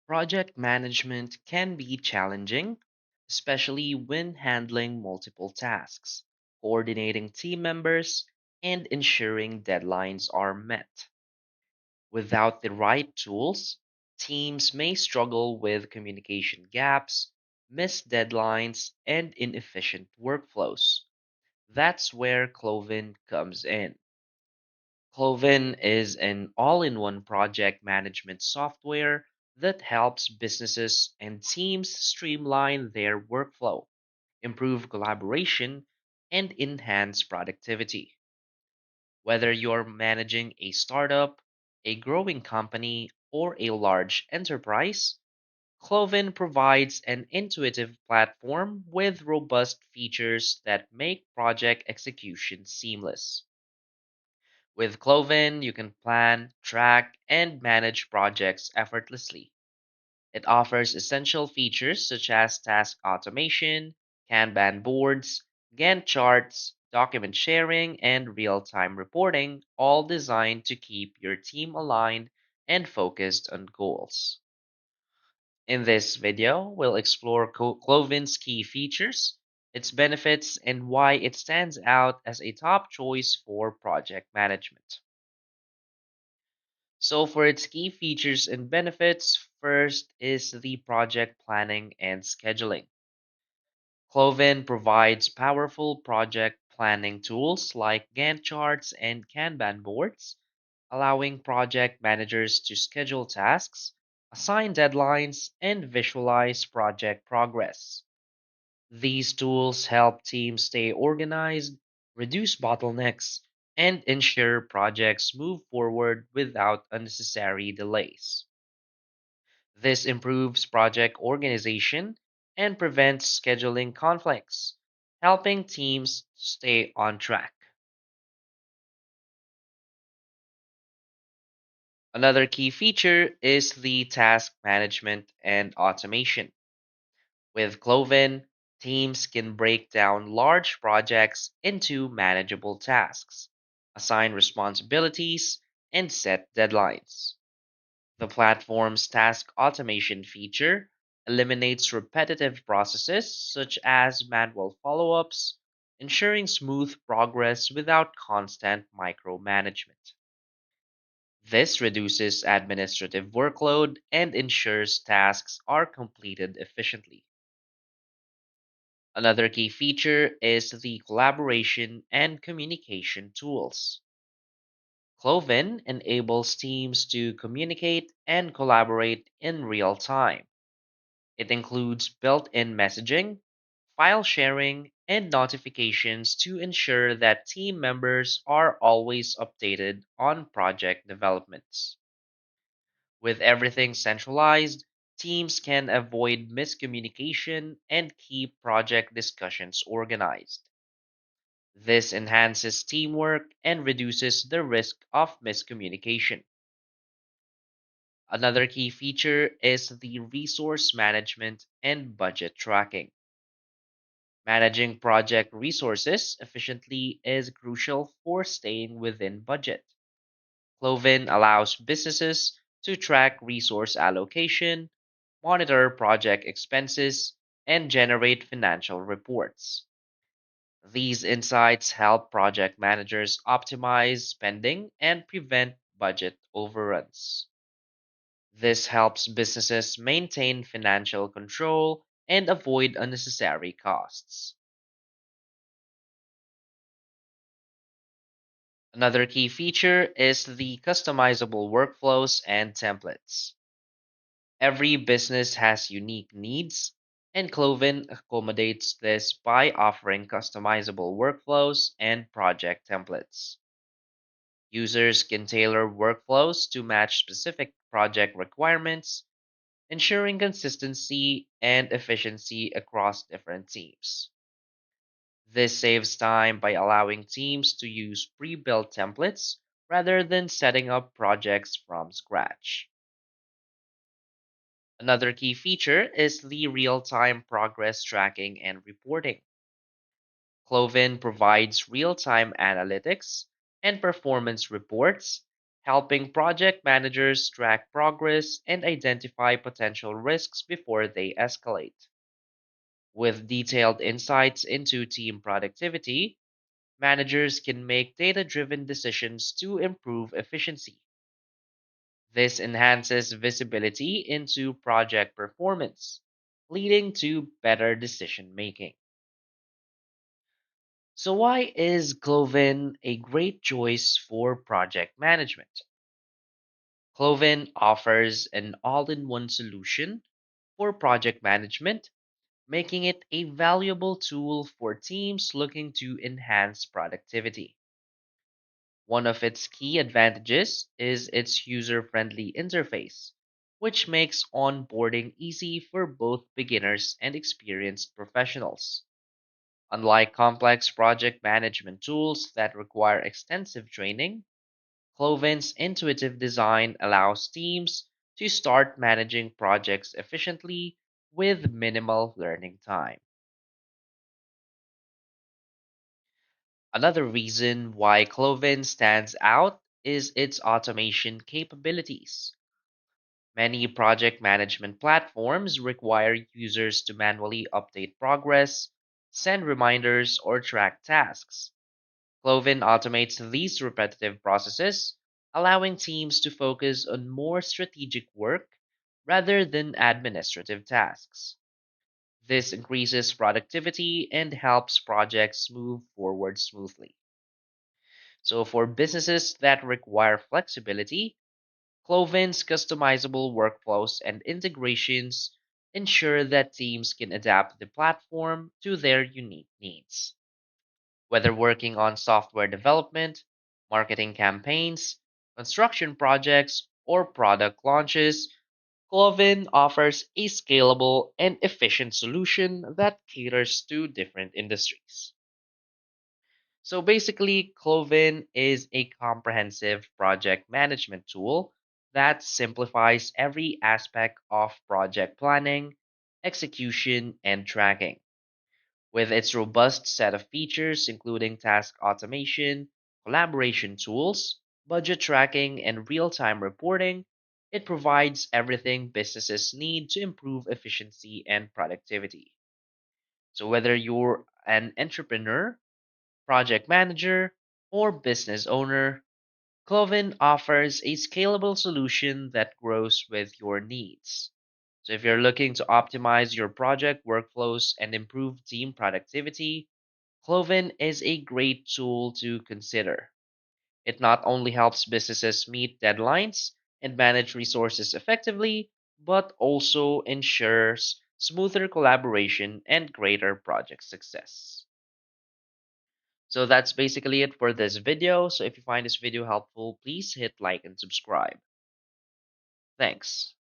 Project management can be challenging, especially when handling multiple tasks, coordinating team members, and ensuring deadlines are met. Without the right tools, teams may struggle with communication gaps, missed deadlines, and inefficient workflows. That's where Clovin comes in. Clovin is an all in one project management software that helps businesses and teams streamline their workflow, improve collaboration, and enhance productivity. Whether you're managing a startup, a growing company, or a large enterprise, Clovin provides an intuitive platform with robust features that make project execution seamless. With Clovin, you can plan, track, and manage projects effortlessly. It offers essential features such as task automation, Kanban boards, Gantt charts, document sharing, and real time reporting, all designed to keep your team aligned and focused on goals. In this video, we'll explore Clovin's key features, its benefits, and why it stands out as a top choice for project management. So, for its key features and benefits, first is the project planning and scheduling. Clovin provides powerful project planning tools like Gantt charts and Kanban boards, allowing project managers to schedule tasks, assign deadlines, and visualize project progress. These tools help teams stay organized, reduce bottlenecks, and ensure projects move forward without unnecessary delays. This improves project organization and prevents scheduling conflicts, helping teams stay on track. Another key feature is the task management and automation. With Clovin, teams can break down large projects into manageable tasks, assign responsibilities, and set deadlines. The platform's task automation feature eliminates repetitive processes such as manual follow ups, ensuring smooth progress without constant micromanagement. This reduces administrative workload and ensures tasks are completed efficiently. Another key feature is the collaboration and communication tools. Clovin enables teams to communicate and collaborate in real time. It includes built in messaging, file sharing, and notifications to ensure that team members are always updated on project developments. With everything centralized, teams can avoid miscommunication and keep project discussions organized. This enhances teamwork and reduces the risk of miscommunication. Another key feature is the resource management and budget tracking. Managing project resources efficiently is crucial for staying within budget. Clovin allows businesses to track resource allocation, monitor project expenses, and generate financial reports. These insights help project managers optimize spending and prevent budget overruns. This helps businesses maintain financial control and avoid unnecessary costs. Another key feature is the customizable workflows and templates. Every business has unique needs, and Cloven accommodates this by offering customizable workflows and project templates. Users can tailor workflows to match specific project requirements, ensuring consistency and efficiency across different teams. This saves time by allowing teams to use pre built templates rather than setting up projects from scratch. Another key feature is the real time progress tracking and reporting. Clovin provides real time analytics and performance reports, helping project managers track progress and identify potential risks before they escalate. With detailed insights into team productivity, managers can make data driven decisions to improve efficiency. This enhances visibility into project performance, leading to better decision making. So, why is Clovin a great choice for project management? Clovin offers an all in one solution for project management, making it a valuable tool for teams looking to enhance productivity. One of its key advantages is its user friendly interface, which makes onboarding easy for both beginners and experienced professionals. Unlike complex project management tools that require extensive training, Cloven's intuitive design allows teams to start managing projects efficiently with minimal learning time. Another reason why Cloven stands out is its automation capabilities. Many project management platforms require users to manually update progress, send reminders, or track tasks. Cloven automates these repetitive processes, allowing teams to focus on more strategic work rather than administrative tasks. This increases productivity and helps projects move forward smoothly. So, for businesses that require flexibility, Cloven's customizable workflows and integrations ensure that teams can adapt the platform to their unique needs. Whether working on software development, marketing campaigns, construction projects, or product launches, Clovin offers a scalable and efficient solution that caters to different industries. So basically, Clovin is a comprehensive project management tool that simplifies every aspect of project planning, execution, and tracking. With its robust set of features, including task automation, collaboration tools, budget tracking, and real time reporting, it provides everything businesses need to improve efficiency and productivity. So, whether you're an entrepreneur, project manager, or business owner, Clovin offers a scalable solution that grows with your needs. So, if you're looking to optimize your project workflows and improve team productivity, Clovin is a great tool to consider. It not only helps businesses meet deadlines and manage resources effectively, but also ensures smoother collaboration and greater project success. So that's basically it for this video. So if you find this video helpful, please hit like and subscribe. Thanks.